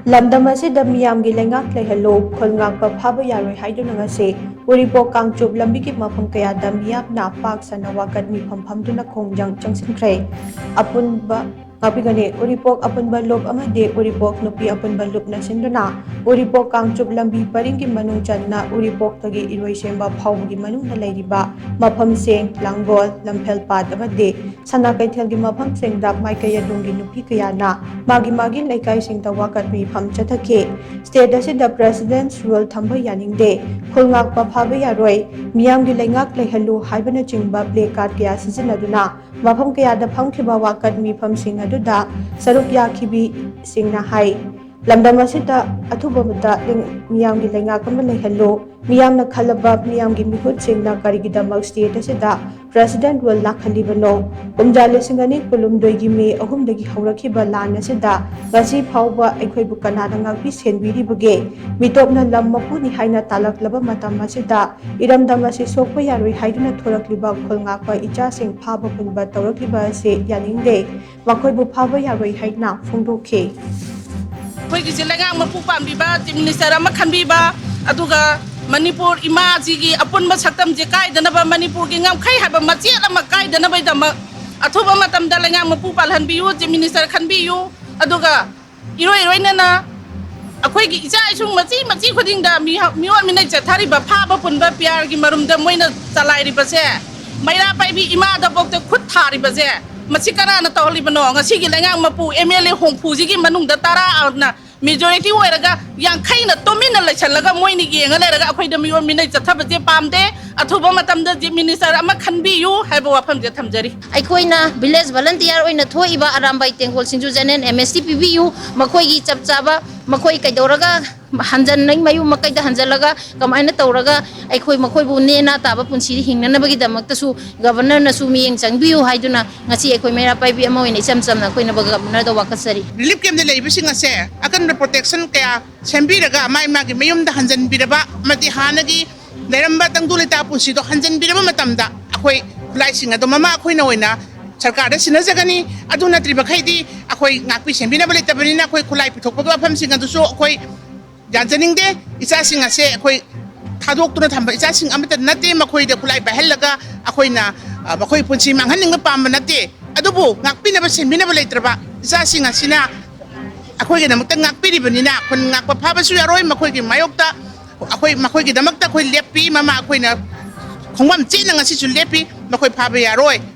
Lamdam asida meeyamgi leingak leihallu Khul Ngakpa Phaba Yaroi haiduna ngasi Uripok Kangchup lambigi mapham kayada meeyamna shanna wakat meepham phamduna Khongjang Changsinkhre apunba ngapigani Uripok apunba lob amade Uripok nupi apunba lob na sinduna Uripok Kangchup lambi paringi manung channa Uripok tagi iroi semba phawgi manung na leiriba mapham seng langgol lamphel pat amade shanna kaithelgi mapham seng da mai kayadungi nupi kayana magi laikai singta wakat meepham chathake state asida president's rule thamba yaningde Khul Ngakpa Phaba Yaroi meeyamgi leingak leihallu haibana chingba play card kaya sizinaduna mapham kayada phamkhiba wakat meepham sing aduda saruk yakhibi singna hai Lamdam asida athuba mata meeyamgi leingak ama leihallu meeyamna khalaba meeyamgi mihut singna karigidamak state asida president will lakhalibano kumjale singani kulumdoigi me ahumdagi haurakhiba lan asida ngasi phawba aikhoibu kanada ngakpi senbiribage mitopna lam mapuni haina talaklaba matam asida iramdam asi sokpa yaroi haiduna thorakliba Khul Ngakpa icha sing phaba punba tawrakliba ase yaningde makhoibu phaba yaroi haina phongdokhe Koi leingak mapu pambiba minister ama khanbiba aduga Manipur ima jigi apun masaktam je kaidanaba Manipur gi ngamkhai haba machel ama kaidanaba dama athuba matam da leingak mapu palhan biyu je minister khanbiyu aduga iroi na akhoi gi icha isung machi khuding da miwan minai chathari ba phaba punba pyar gi marum da moina chalai ri base maira pai bi ima da bokte khut thari base machi kana na tawli bano ngasi gi leingak mapu MLA hongphu ji gi manung da tara na majority oiraga yankhai na tomina lechalaga moini gi ngalaga akhoi da miwan minai chathaba je pamde athuba matam da je minister ama khanbiyu haiba wafam je thamjari aikoina village volunteer oina thoiba arambai tengol singju janen MST PBU makoi gi chapchaba makoi kaidoraga hanjan nai mayu makai da hanjalaga kamaina tawraga aikoi makoi bu nena taba punsi hingnana bagi damak tasu governor na su miyeng changbiu haiduna ngasi aikoi mera pai bi ama oina chamcham na koina baga governor da wakasari relief camp de leibising ase akan protection kaya sembiraga mai magi mayum da hanjan biraba mati hanagi leramba tangdulita punsi do hanjan biraba matamda akoi khulai singa do mama akoi na oina सरकार सिना जगनी अदु नत्रिबा Khaidi अखोय ngakpi sembina bali tabani na khoi khulai pithok ba pham singa du so khoi janjaning de isa singa se khoi thadok tuna thamba isa sing amata nate makhoi de khulai ba helaga akhoi na makhoi punchi manghaning pa ma nate adubu ngakpi na ba sembina bali traba isa singa sina akhoi ge namak ngakpi ri bani na khon ngakpa phaba su yaroi makhoi ge mayokta akhoi makhoi ge damak ta khoi lepi mama akhoi na khongwam chi na ngasi su lepi makhoi phaba yaroi